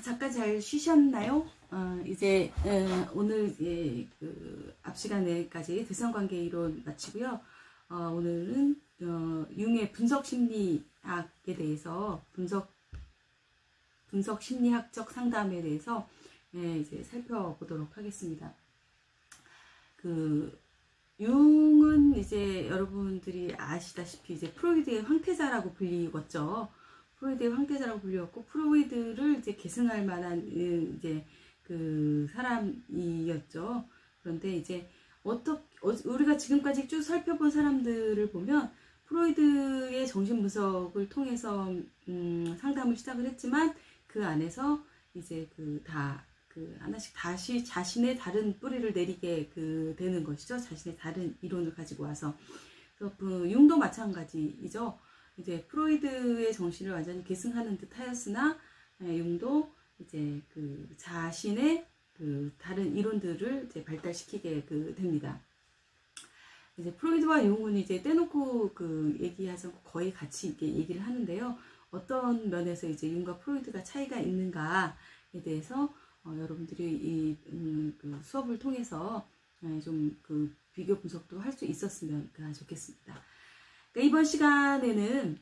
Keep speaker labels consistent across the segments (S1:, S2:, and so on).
S1: 잠깐 잘 쉬셨나요? 이제 오늘 앞 시간에까지 대상관계 이론 마치고요. 오늘은 융의 분석 심리학에 대해서 분석 심리학적 상담에 대해서 이제 살펴보도록 하겠습니다. 융은 이제 여러분들이 아시다시피 이제 프로이드의 황태자라고 불리웠죠. 프로이드의 황태자라고 불리웠고, 프로이드를 이제 계승할 만한 이제 그 사람이었죠. 그런데 이제 우리가 지금까지 쭉 살펴본 사람들을 보면 프로이드의 정신 분석을 통해서 상담을 시작을 했지만, 그 안에서 이제 하나씩 다시 자신의 다른 뿌리를 내리게 되는 것이죠. 자신의 다른 이론을 가지고 와서. 그래서 융도 마찬가지이죠. 이제 프로이드의 정신을 완전히 계승하는 듯 하였으나, 융도 이제 자신의 다른 이론들을 이제 발달시키게 됩니다. 이제 프로이드와 융은 이제 떼놓고 얘기하지 않고 거의 같이 이렇게 얘기를 하는데요. 어떤 면에서 이제 융과 프로이드가 차이가 있는가에 대해서 여러분들이 이 수업을 통해서 좀 비교 분석도 할 수 있었으면 좋겠습니다. 그러니까 이번 시간에는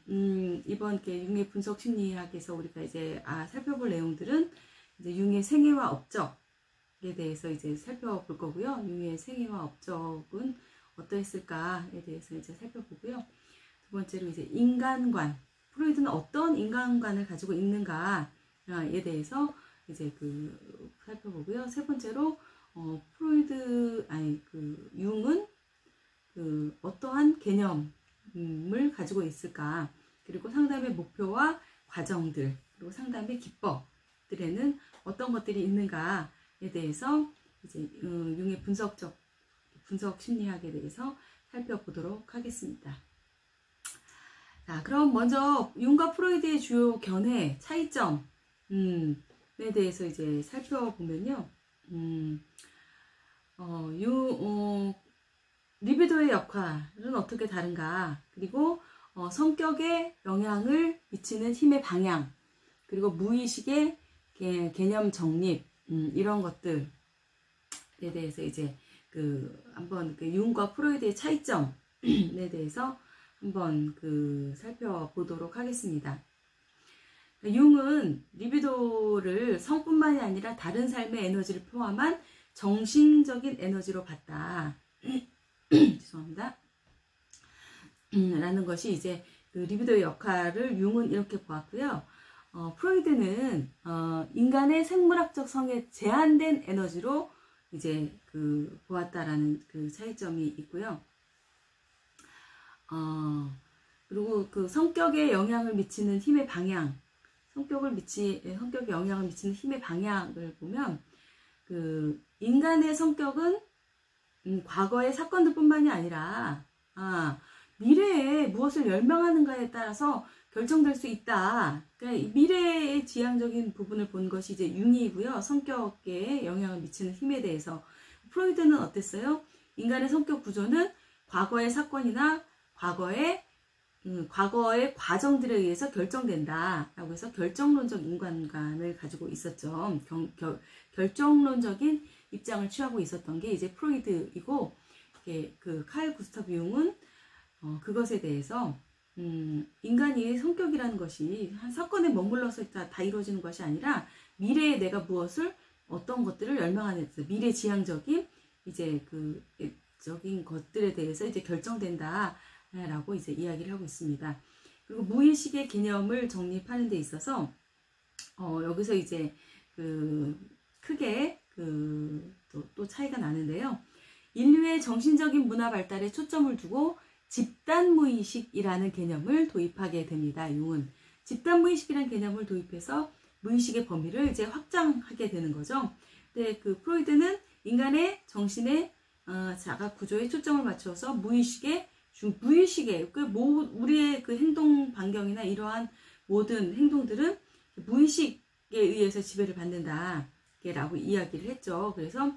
S1: 이번 융의 분석 심리학에서 우리가 이제 살펴볼 내용들은 이제 융의 생애와 업적에 대해서 이제 살펴볼 거고요. 융의 생애와 업적은 어떠했을까에 대해서 이제 살펴보고요. 두 번째로 이제 인간관, 프로이드는 어떤 인간관을 가지고 있는가에 대해서 이제 살펴보고요. 세 번째로 융은 어떠한 개념을 가지고 있을까, 그리고 상담의 목표와 과정들, 그리고 상담의 기법들에는 어떤 것들이 있는가에 대해서 이제 융의 분석 심리학에 대해서 살펴보도록 하겠습니다. 자, 그럼 먼저 융과 프로이드의 주요 견해, 차이점에 대해서 이제 살펴보면요. 리비도의 역할은 어떻게 다른가, 그리고 성격에 영향을 미치는 힘의 방향, 그리고 무의식의 개념 정립, 이런 것들에 대해서 이제 한번 융과 프로이드의 차이점에 대해서 한번 살펴보도록 하겠습니다. 융은 리비도를 성뿐만이 아니라 다른 삶의 에너지를 포함한 정신적인 에너지로 봤다. 죄송합니다. 라는 것이 이제 리비도의 역할을 융은 이렇게 보았고요. 프로이드는 인간의 생물학적 성에 제한된 에너지로 이제 보았다라는 차이점이 있고요. 그리고 성격에 영향을 미치는 힘의 방향, 성격에 영향을 미치는 힘의 방향을 보면 인간의 성격은 과거의 사건들뿐만이 아니라 미래에 무엇을 열망하는가에 따라서 결정될 수 있다. 그러니까 미래의 지향적인 부분을 본 것이 이제 융이고요. 성격에 영향을 미치는 힘에 대해서. 프로이드는 어땠어요? 인간의 성격 구조는 과거의 사건이나 과거의 과정들에 의해서 결정된다 라고 해서 결정론적 인간관을 가지고 있었죠. 결정론적인 입장을 취하고 있었던 게 이제 프로이드이고, 칼 구스타브 융은 그것에 대해서 인간의 성격이라는 것이 한 사건에 머물러서 다 이루어지는 것이 아니라 미래에 내가 어떤 것들을 열망하는, 미래 지향적인 이제 적인 것들에 대해서 이제 결정된다 라고 이제 이야기를 하고 있습니다. 그리고 무의식의 개념을 정립하는 데 있어서 여기서 이제 크게 또 차이가 나는데요. 인류의 정신적인 문화 발달에 초점을 두고 집단 무의식이라는 개념을 도입하게 됩니다. 융은 집단 무의식이라는 개념을 도입해서 무의식의 범위를 이제 확장하게 되는 거죠. 근데 프로이드는 인간의 정신의 자각 구조에 초점을 맞춰서 무의식의 우리의 행동 반경이나 이러한 모든 행동들은 무의식에 의해서 지배를 받는다 라고 이야기를 했죠. 그래서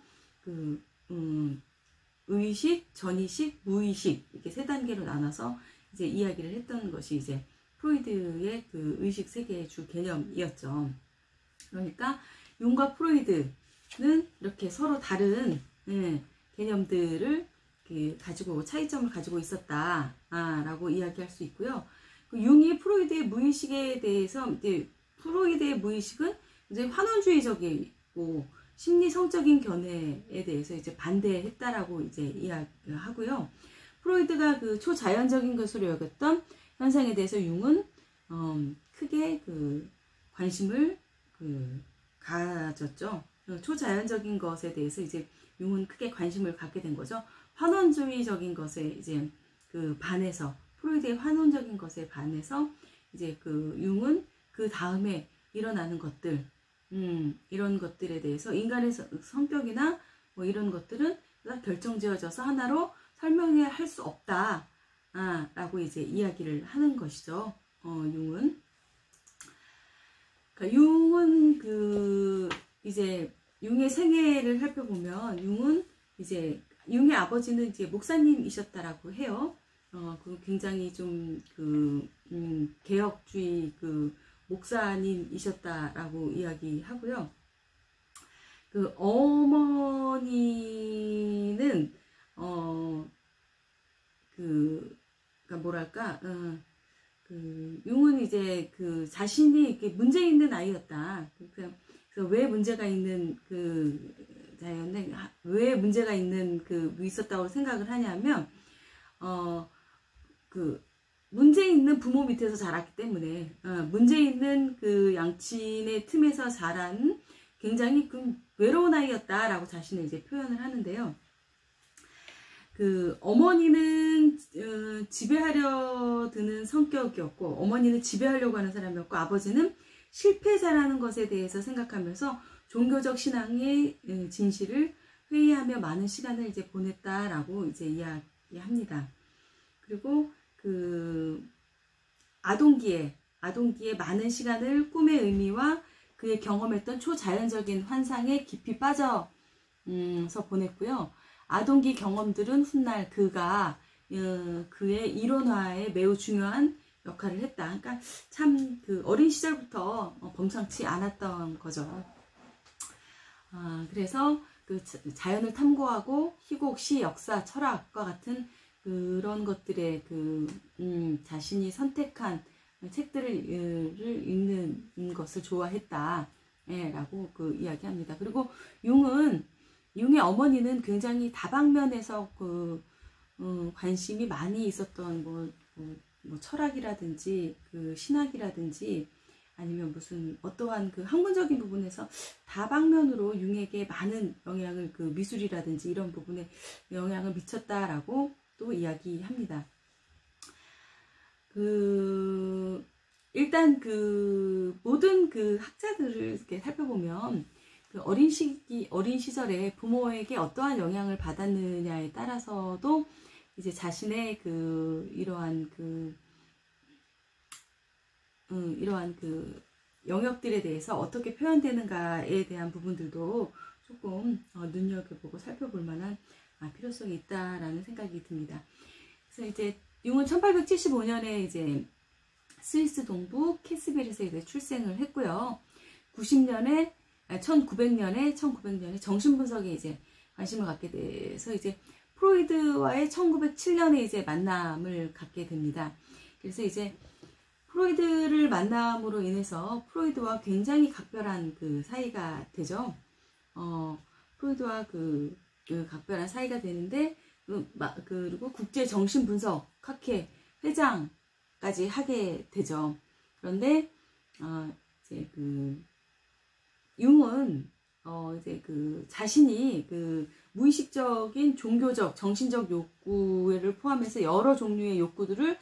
S1: 의식, 전의식, 무의식 이렇게 세 단계로 나눠서 이제 이야기를 했던 것이 이제 프로이드의 의식 세계의 주 개념이었죠. 그러니까 융과 프로이드는 이렇게 서로 다른 개념들을 가지고 차이점을 가지고 있었다라고 이야기할 수 있고요. 융이 프로이드의 무의식에 대해서 이제 프로이드의 무의식은 이제 환원주의적이고 심리 성적인 견해에 대해서 이제 반대했다라고 이제 이야기하고요. 프로이드가 그 초자연적인 것으로 여겼던 현상에 대해서 융은 크게 그 관심을 가졌죠. 초자연적인 것에 대해서 이제 융은 크게 관심을 갖게 된 거죠. 환원주의적인 것에 이제 그 반해서 프로이드의 환원적인 것에 반해서 이제 그 융은 그 다음에 일어나는 것들 이런 것들에 대해서 인간의 성격이나 뭐 이런 것들은 결정지어져서 하나로 설명할 수 없다 라고 이제 이야기를 하는 것이죠. 융은 그러니까 융은 그 이제 융의 생애를 살펴보면 융은 이제 융의 아버지는 이제 목사님이셨다라고 해요. 그 굉장히 좀 개혁주의 목사님이셨다라고 이야기하고요. 그 어머니는 그러니까 뭐랄까 융은 이제 그 자신이 이렇게 문제 있는 아이였다. 그래서 왜 문제가 있는 왜 문제가 있는 있었다고 생각을 하냐면 문제 있는 부모 밑에서 자랐기 때문에 문제 있는 그 양친의 틈에서 자란 굉장히 외로운 아이였다라고 자신을 이제 표현을 하는데요. 그 어머니는 지배하려 드는 성격이었고 어머니는 지배하려고 하는 사람이었고 아버지는 실패자라는 것에 대해서 생각하면서 종교적 신앙의 진실을 회의하며 많은 시간을 이제 보냈다라고 이제 이야기합니다. 그리고 그 아동기에 많은 시간을 꿈의 의미와 그의 경험했던 초자연적인 환상에 깊이 빠져서 보냈고요. 아동기 경험들은 훗날 그가 그의 이론화에 매우 중요한 역할을 했다. 그러니까 참 어린 시절부터 범상치 않았던 거죠. 그래서 그 자연을 탐구하고 희곡, 시, 역사, 철학과 같은 그런 것들에 자신이 선택한 책들을 읽는 것을 좋아했다. 라고 이야기합니다. 그리고 융의 어머니는 굉장히 다방면에서 관심이 많이 있었던 뭐 철학이라든지 신학이라든지 아니면 무슨 어떠한 학문적인 부분에서 다방면으로 융에게 많은 영향을 미술이라든지 이런 부분에 영향을 미쳤다라고 또 이야기합니다. 일단 모든 학자들을 이렇게 살펴보면 어린 시절에 부모에게 어떠한 영향을 받았느냐에 따라서도 이제 자신의 이러한 영역들에 대해서 어떻게 표현되는가에 대한 부분들도 조금 눈여겨보고 살펴볼 만한 필요성이 있다라는 생각이 듭니다. 그래서 이제 융은 1875년에 이제 스위스 동부 캐스벨에서 이제 출생을 했고요. 1900년에 정신분석에 이제 관심을 갖게 돼서 이제 프로이드와의 1907년에 이제 만남을 갖게 됩니다. 그래서 이제 프로이드를 만남으로 인해서 프로이드와 굉장히 각별한 사이가 되죠. 프로이드와 각별한 사이가 되는데 그리고 국제정신분석학회 회장까지 하게 되죠. 그런데 이제 융은 이제 자신이 무의식적인 종교적 정신적 욕구를 포함해서 여러 종류의 욕구들을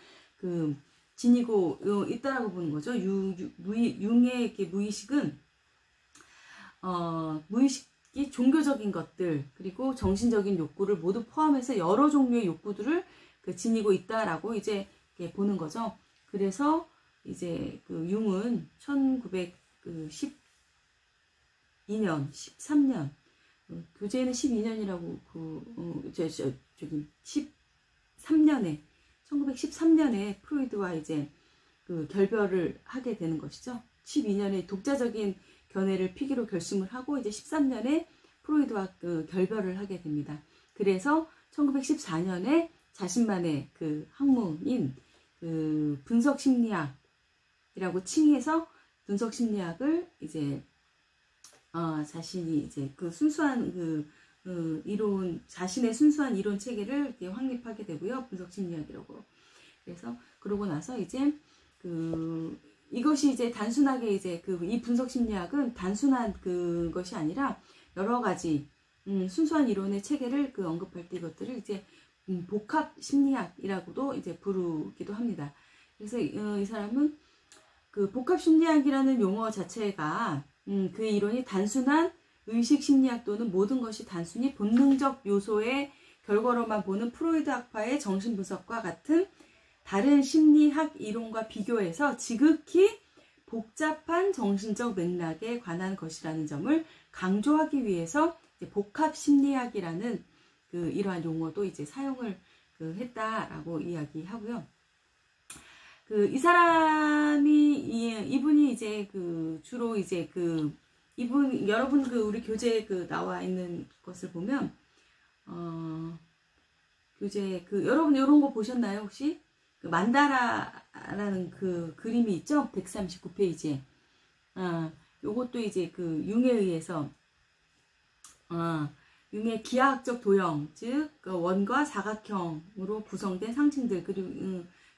S1: 지니고 있다라고 보는 거죠. 융의 무의식은 무의식이 종교적인 것들 그리고 정신적인 욕구를 모두 포함해서 여러 종류의 욕구들을 지니고 있다라고 이제 보는 거죠. 그래서 이제 융은 1912년, 13년 교재는 12년이라고 1913년에 프로이드와 이제 결별을 하게 되는 것이죠. 12년의 독자적인 견해를 피기로 결심을 하고 이제 13년에 프로이드와 결별을 하게 됩니다. 그래서 1914년에 자신만의 그 학문인 그 분석심리학이라고 칭해서 분석심리학을 이제 자신이 이제 그 순수한 이론, 자신의 순수한 이론 체계를 이렇게 확립하게 되고요. 분석심리학이라고. 그래서 그러고 나서 이제 이것이 이제 단순하게 이제 이 분석심리학은 단순한 그것이 아니라 여러 가지 순수한 이론의 체계를 언급할 때 이것들을 이제 복합심리학이라고도 이제 부르기도 합니다. 그래서 이 사람은 그 복합심리학이라는 용어 자체가 그 이론이 단순한 의식심리학 또는 모든 것이 단순히 본능적 요소의 결과로만 보는 프로이드 학파의 정신분석과 같은 다른 심리학 이론과 비교해서 지극히 복잡한 정신적 맥락에 관한 것이라는 점을 강조하기 위해서 이제 복합심리학이라는 이러한 용어도 이제 사용을 했다라고 이야기하고요. 이 사람이 이분이 이제 주로 이제 여러분 우리 교재에 나와 있는 것을 보면 교재 여러분 이런 거 보셨나요 혹시? 만다라라는 그림이 있죠? 139페이지에. 요것도 이제 융에 의해서 융의 기하학적 도형, 즉 원과 사각형으로 구성된 상징들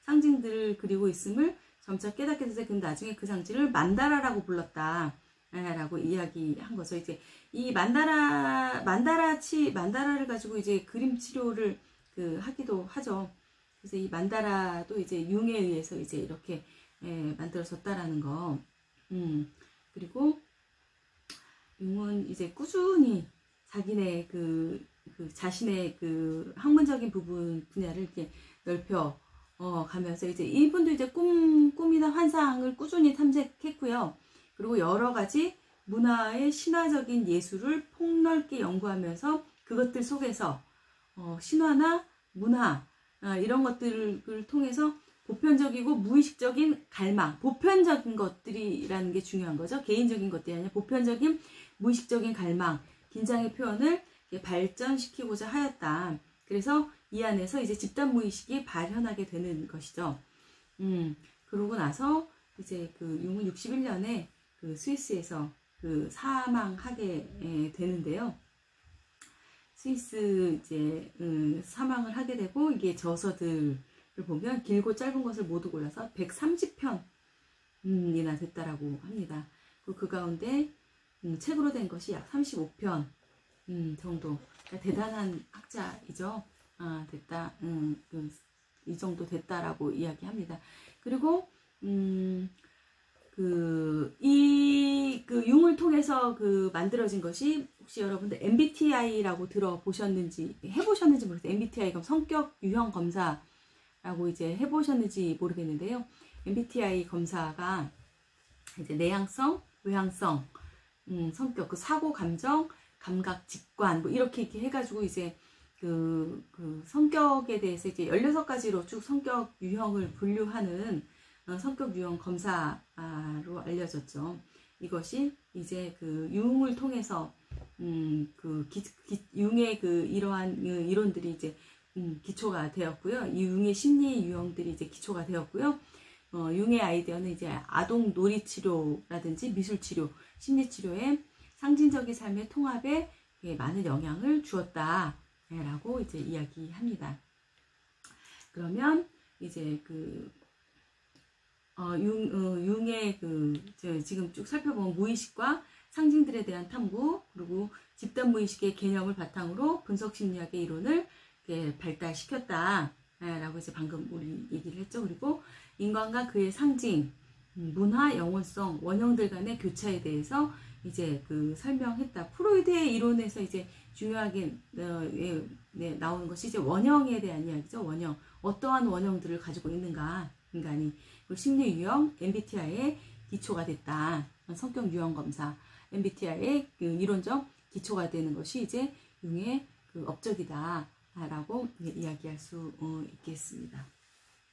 S1: 상징들을 그리고 있음을 점차 깨닫게 돼서 나중에 그 상징을 만다라라고 불렀다. 라고 이야기한 거죠. 이제 이 만다라를 가지고 이제 그림 치료를 하기도 하죠. 그래서 이 만다라도 이제 융에 의해서 이제 이렇게 만들어졌다라는 거. 그리고 융은 이제 꾸준히 자기네 자신의 학문적인 분야를 이렇게 넓혀 가면서 이제 이분도 이제 꿈이나 환상을 꾸준히 탐색했고요. 그리고 여러 가지 문화의 신화적인 예술을 폭넓게 연구하면서 그것들 속에서 신화나 문화 이런 것들을 통해서 보편적이고 무의식적인 갈망, 보편적인 것들이라는 게 중요한 거죠. 개인적인 것들이 아니라 보편적인 무의식적인 갈망, 긴장의 표현을 발전시키고자 하였다. 그래서 이 안에서 이제 집단 무의식이 발현하게 되는 것이죠. 그러고 나서 이제 융은 61년에 스위스에서 사망하게 되는데요. 스위스 이제 사망을 하게 되고 이게 저서들을 보면 길고 짧은 것을 모두 골라서 130편이나 됐다라고 합니다. 그 가운데 책으로 된 것이 약 35편 정도. 그러니까 대단한 학자이죠. 됐다. 이 정도 됐다라고 이야기합니다. 그리고 융을 통해서 만들어진 것이 혹시 여러분들 MBTI라고 들어보셨는지 해보셨는지 모르겠어요. MBTI 그럼 성격 유형 검사라고 이제 해보셨는지 모르겠는데요. MBTI 검사가 이제 내향성, 외향성, 성격, 사고, 감정, 감각, 직관 뭐 이렇게 해가지고 이제 성격에 대해서 이제 16가지로 쭉 성격 유형을 분류하는 성격 유형 검사로 알려졌죠. 이것이 이제 융을 통해서 융의 이러한 이론들이 이제 기초가 되었고요. 이 융의 심리 유형들이 이제 기초가 되었고요. 융의 아이디어는 이제 아동 놀이 치료라든지 미술 치료, 심리 치료에 상징적인 삶의 통합에 많은 영향을 주었다라고 이제 이야기합니다. 그러면 이제 융의 지금 쭉 살펴본 무의식과 상징들에 대한 탐구, 그리고 집단 무의식의 개념을 바탕으로 분석 심리학의 이론을 발달시켰다라고 이제 방금 우리 얘기를 했죠. 그리고 인간과 그의 상징, 문화, 영혼성, 원형들 간의 교차에 대해서 이제 설명했다. 프로이드의 이론에서 이제 중요하게 나오는 것이 이제 원형에 대한 이야기죠. 원형. 어떠한 원형들을 가지고 있는가, 인간이. 심리 유형, MBTI의 기초가 됐다. 성격 유형 검사, MBTI의 이론적 기초가 되는 것이 이제 융의 업적이다. 라고 이야기할 수 있겠습니다.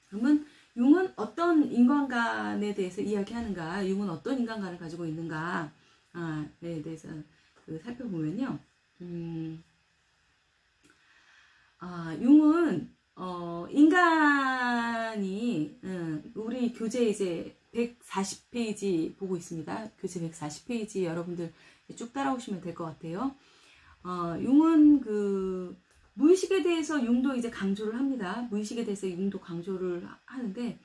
S1: 그러면 융은 어떤 인간관에 대해서 이야기하는가, 융은 어떤 인간관을 가지고 있는가 대해서 살펴보면요. 융은 인간이 우리 교재 이제 140페이지 보고 있습니다. 교재 140페이지 여러분들 쭉 따라오시면 될 것 같아요. 융은 무의식에 대해서 융도 이제 강조를 합니다. 무의식에 대해서 융도 강조를 하는데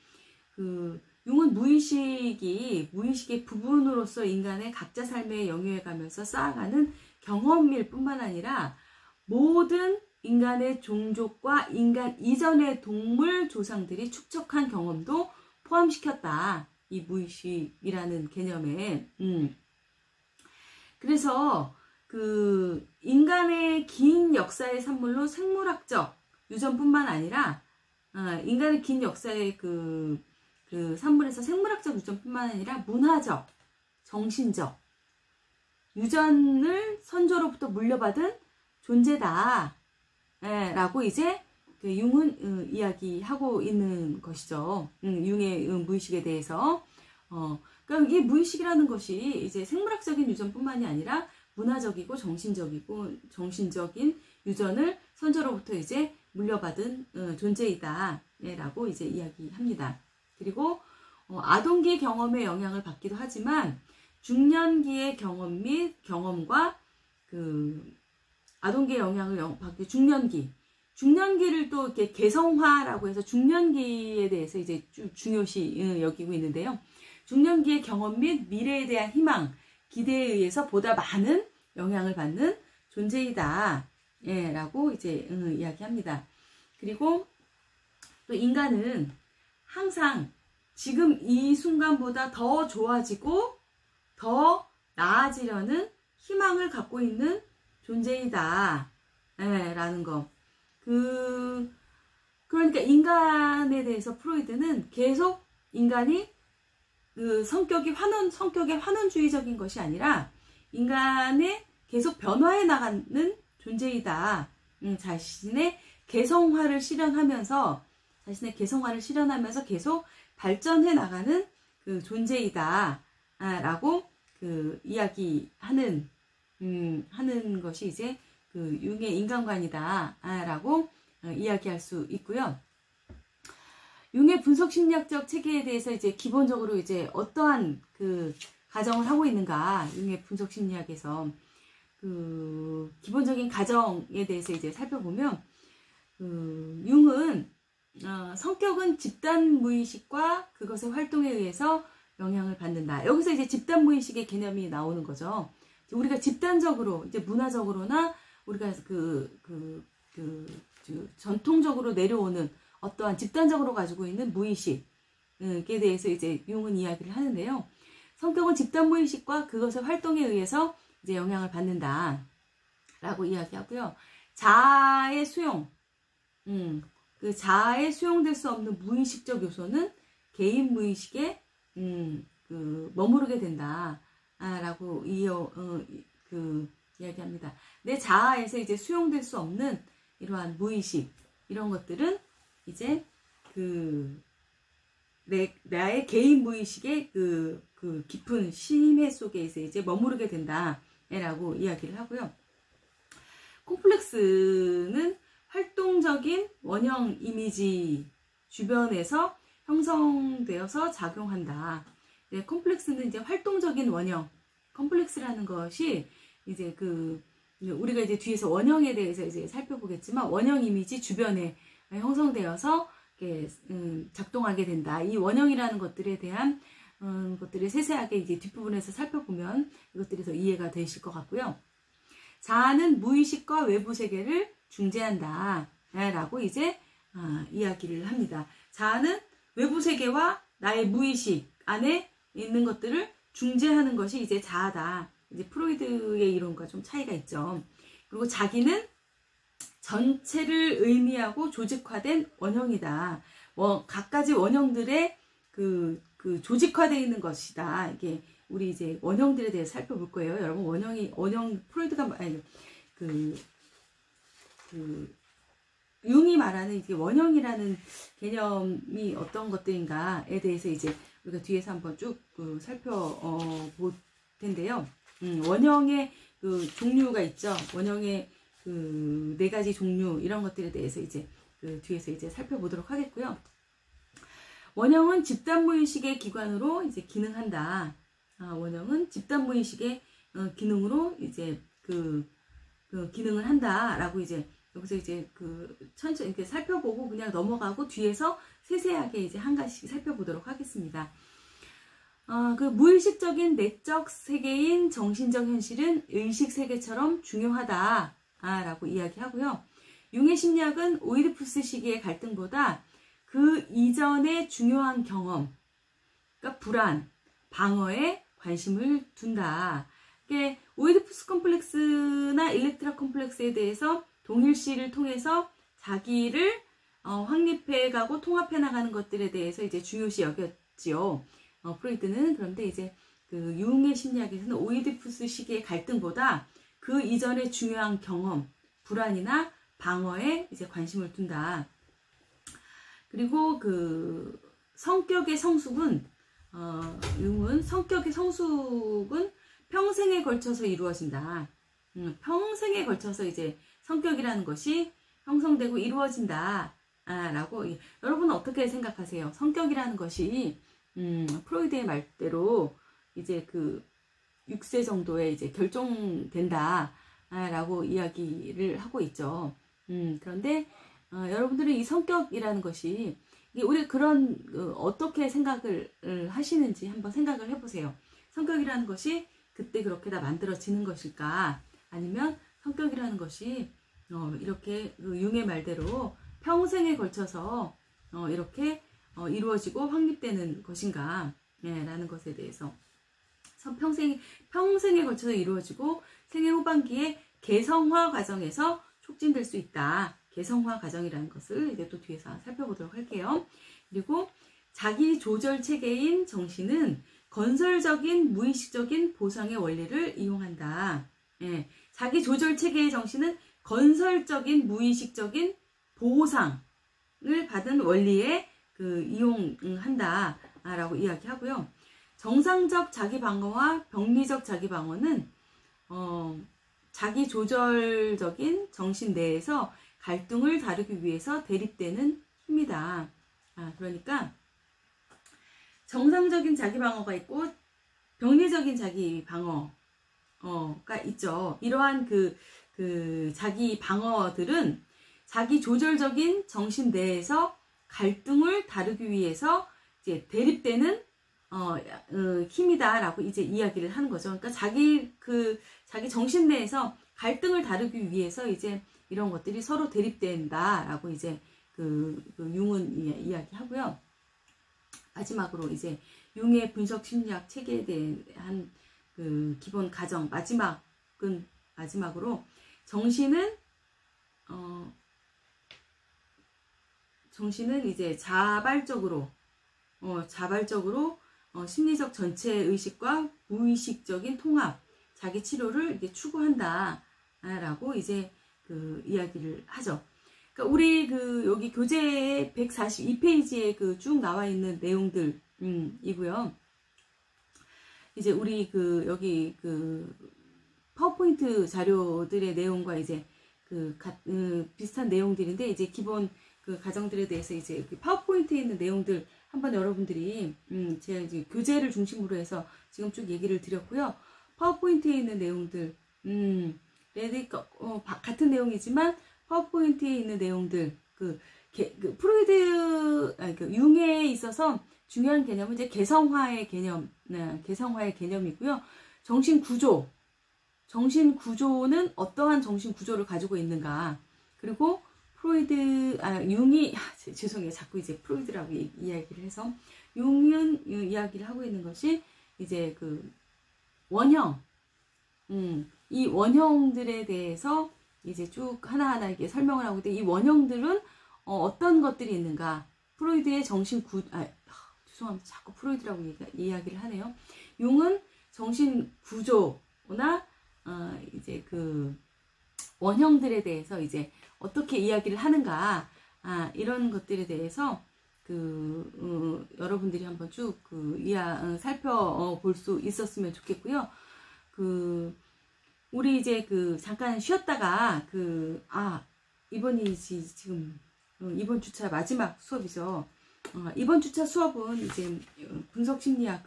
S1: 융은 무의식의 부분으로서 인간의 각자 삶에 영유해 가면서 쌓아가는 경험일 뿐만 아니라 모든 인간의 종족과 인간 이전의 동물 조상들이 축적한 경험도 포함시켰다. 이 무의식이라는 개념에. 그래서 인간의 긴 역사의 산물로 생물학적 유전뿐만 아니라 인간의 긴 역사의 산물에서 생물학적 유전뿐만 아니라 문화적, 정신적 유전을 선조로부터 물려받은 존재다. 라고 이제 융은 이야기하고 있는 것이죠. 융의 무의식에 대해서. 그러니까 이 무의식이라는 것이 이제 생물학적인 유전뿐만이 아니라 문화적이고 정신적인 유전을 선조로부터 이제 물려받은 존재이다. 라고 이제 이야기합니다. 그리고 아동기 경험의 영향을 받기도 하지만 중년기의 경험 및 경험과 아동기의 영향을 받기 중년기를 또 이렇게 개성화라고 해서 중년기에 대해서 이제 중요시 여기고 있는데요. 중년기의 경험 및 미래에 대한 희망, 기대에 의해서 보다 많은 영향을 받는 존재이다. 라고 이제 이야기합니다. 그리고 또 인간은 항상 지금 이 순간보다 더 좋아지고 더 나아지려는 희망을 갖고 있는 존재이다. 라는 거. 그러니까 인간에 대해서 프로이드는 계속 인간이 성격의 환원주의적인 것이 아니라 인간의 계속 변화해 나가는 존재이다. 자신의 개성화를 실현하면서 계속 발전해 나가는 존재이다. 라고 이야기하는 하는 것이 이제 융의 인간관이다. 라고 이야기할 수 있고요. 융의 분석 심리학적 체계에 대해서 이제 기본적으로 이제 어떠한 가정을 하고 있는가, 융의 분석 심리학에서 기본적인 가정에 대해서 이제 살펴보면 융은 성격은 집단 무의식과 그것의 활동에 의해서 영향을 받는다. 여기서 이제 집단 무의식의 개념이 나오는 거죠. 우리가 집단적으로 이제 문화적으로나 우리가 전통적으로 내려오는 어떠한 집단적으로 가지고 있는 무의식에 대해서 이제 융은 이야기를 하는데요. 성격은 집단 무의식과 그것의 활동에 의해서 이제 영향을 받는다. 라고 이야기하고요. 자아의 수용, 자아에 수용될 수 없는 무의식적 요소는 개인 무의식에 머무르게 된다. 라고 이야기합니다. 내 자아에서 이제 수용될 수 없는 이러한 무의식, 이런 것들은 이제 나의 개인 무의식의 깊은 심해 속에서 이제 머무르게 된다. 라고 이야기를 하고요. 콤플렉스는 활동적인 원형 이미지 주변에서 형성되어서 작용한다. 네, 콤플렉스는 이제 활동적인 원형. 콤플렉스라는 것이 이제 우리가 이제 뒤에서 원형에 대해서 이제 살펴보겠지만 원형 이미지 주변에 형성되어서 이렇게 작동하게 된다. 이 원형이라는 것들에 대한 것들을 세세하게 이제 뒷부분에서 살펴보면 이것들이 더 이해가 되실 것 같고요. 자아는 무의식과 외부 세계를 중재한다. 라고 이제 이야기를 합니다. 자아는 외부 세계와 나의 무의식 안에 있는 것들을 중재하는 것이 이제 자아다. 이제 프로이드의 이론과 좀 차이가 있죠. 그리고 자기는 전체를 의미하고 조직화된 원형이다. 각가지 원형들의 조직화되어 있는 것이다. 이게 우리 이제 원형들에 대해서 살펴볼 거예요. 여러분 프로이드가 융이 말하는 이게 원형이라는 개념이 어떤 것들인가에 대해서 이제 우리가 뒤에서 한번 쭉 살펴볼 텐데요. 원형의 그 종류가 있죠. 원형의 그 4가지 종류 이런 것들에 대해서 이제 그 뒤에서 이제 살펴보도록 하겠고요. 원형은 집단무의식의 기관으로 이제 기능한다. 원형은 집단무의식의 기능으로 이제 그 기능을 한다라고 이제 여기서 이제 그 천천히 이렇게 살펴보고 그냥 넘어가고 뒤에서 세세하게 이제 한 가지씩 살펴보도록 하겠습니다. 그 무의식적인 내적 세계인 정신적 현실은 의식 세계처럼 중요하다라고 이야기하고요. 융의 심리학은 오이디푸스 시기의 갈등보다 그 이전의 중요한 경험, 그러니까 불안, 방어에 관심을 둔다. 오이디푸스 컴플렉스나 일렉트라 컴플렉스에 대해서 동일시를 통해서 자기를 확립해가고 통합해 나가는 것들에 대해서 이제 중요시 여겼지요. 프로이트는. 그런데 이제 그 융의 심리학에서는 오이디푸스 시기의 갈등보다 그 이전의 중요한 경험, 불안이나 방어에 이제 관심을 둔다. 그리고 그 성격의 성숙은 융은 성격의 성숙은 평생에 걸쳐서 이루어진다. 평생에 걸쳐서 이제 성격이라는 것이 형성되고 이루어진다. 라고 여러분은 어떻게 생각하세요? 성격이라는 것이 프로이드의 말대로 이제 그 6세 정도에 이제 결정된다. 라고 이야기를 하고 있죠. 그런데 여러분들은 이 성격이라는 것이 우리 그런 어떻게 생각을 하시는지 한번 생각을 해보세요. 성격이라는 것이 그때 그렇게 다 만들어지는 것일까? 아니면 성격이라는 것이 이렇게 융의 말대로 평생에 걸쳐서 이렇게 이루어지고 확립되는 것인가? 라는 것에 대해서 평생에 걸쳐서 이루어지고 생애 후반기에 개성화 과정에서 촉진될 수 있다. 개성화 과정이라는 것을 이제 또 뒤에서 살펴보도록 할게요. 그리고 자기 조절 체계인 정신은 건설적인 무의식적인 보상의 원리를 이용한다. 자기 조절 체계의 정신은 건설적인 무의식적인 보상을 받은 원리에 이용한다 라고 이야기하고요. 정상적 자기 방어와 병리적 자기 방어는 자기 조절적인 정신 내에서 갈등을 다루기 위해서 대립되는 힘이다. 그러니까 정상적인 자기 방어가 있고 병리적인 자기 방어가 있죠. 이러한 그 자기 방어들은 자기 조절적인 정신 내에서 갈등을 다루기 위해서 이제 대립되는 힘이다라고 이제 이야기를 하는 거죠. 그러니까 자기 정신 내에서 갈등을 다루기 위해서 이제 이런 것들이 서로 대립된다라고 이제 융은 이야기하고요. 마지막으로 이제 융의 분석 심리학 체계에 대한 그 기본 가정 마지막으로 정신은 이제 자발적으로 심리적 전체 의식과 무의식적인 통합, 자기 치료를 이제 추구한다라고 이제 이야기를 하죠. 그러니까 우리 여기 교재 142페이지에 쭉 나와 있는 내용들 이고요. 이제 우리 여기 파워포인트 자료들의 내용과 이제 비슷한 내용들인데 이제 기본 가정들에 대해서 이제 파워포인트에 있는 내용들 한번 여러분들이 제가 이제 교재를 중심으로 해서 지금 쭉 얘기를 드렸고요. 파워포인트에 있는 내용들 같은 내용이지만 파워포인트에 있는 내용들 프로이드 융에 있어서 중요한 개념은 이제 개성화의 개념이고요. 정신 구조는 어떠한 정신 구조를 가지고 있는가. 그리고 융이 죄송해요. 자꾸 이제 프로이드라고 이야기를 해서 융은 이야기를 하고 있는 것이 이제 원형 이 원형들에 대해서 이제 쭉 하나하나 이렇게 설명을 하고 있는데 이 원형들은 어떤 것들이 있는가. 프로이드의 죄송합니다. 자꾸 프로이드라고 이야기를 하네요. 융은 정신 구조나 이제 원형들에 대해서 이제 어떻게 이야기를 하는가, 이런 것들에 대해서 여러분들이 한번 쭉 살펴볼 수 있었으면 좋겠고요. 우리 이제 잠깐 쉬었다가 이번이 지금 이번 주차 마지막 수업이죠. 이번 주차 수업은 이제 분석심리학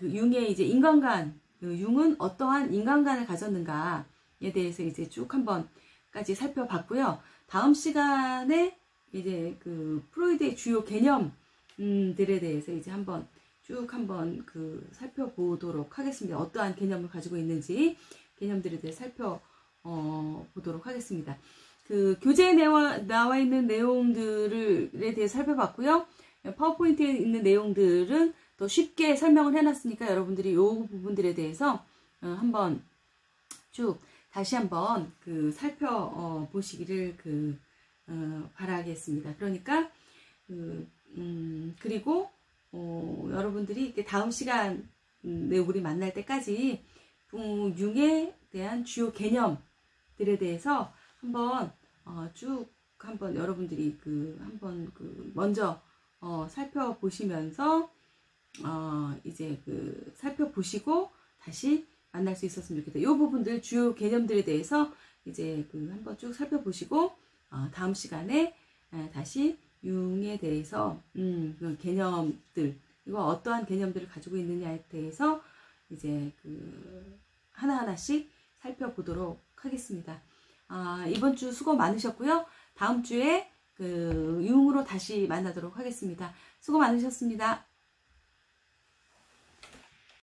S1: 융의 이제 인간관, 융은 어떠한 인간관을 가졌는가에 대해서 이제 쭉 한번까지 살펴봤고요. 다음 시간에 이제 프로이드의 주요 개념들에 대해서 이제 한번 살펴보도록 하겠습니다. 어떠한 개념을 가지고 있는지 개념들에 대해 살펴보도록 하겠습니다. 교재에 나와 있는 내용들에 대해 살펴봤고요. 파워포인트에 있는 내용들은 더 쉽게 설명을 해놨으니까 여러분들이 이 부분들에 대해서 한번 쭉 다시 한번 살펴보시기를 바라겠습니다. 그러니까 그리고 여러분들이 다음 시간에 우리 만날 때까지 융에 대한 주요 개념들에 대해서 한번 한번 여러분들이 먼저 살펴보시면서 이제 살펴보시고 다시 만날 수 있었으면 좋겠다. 이 부분들 주요 개념들에 대해서 이제 한번 쭉 살펴보시고 다음 시간에 다시 융에 대해서 개념들, 이거 어떠한 개념들을 가지고 있느냐에 대해서 이제 하나하나씩 살펴보도록 하겠습니다. 이번 주 수고 많으셨고요. 다음 주에 융으로 다시 만나도록 하겠습니다. 수고 많으셨습니다.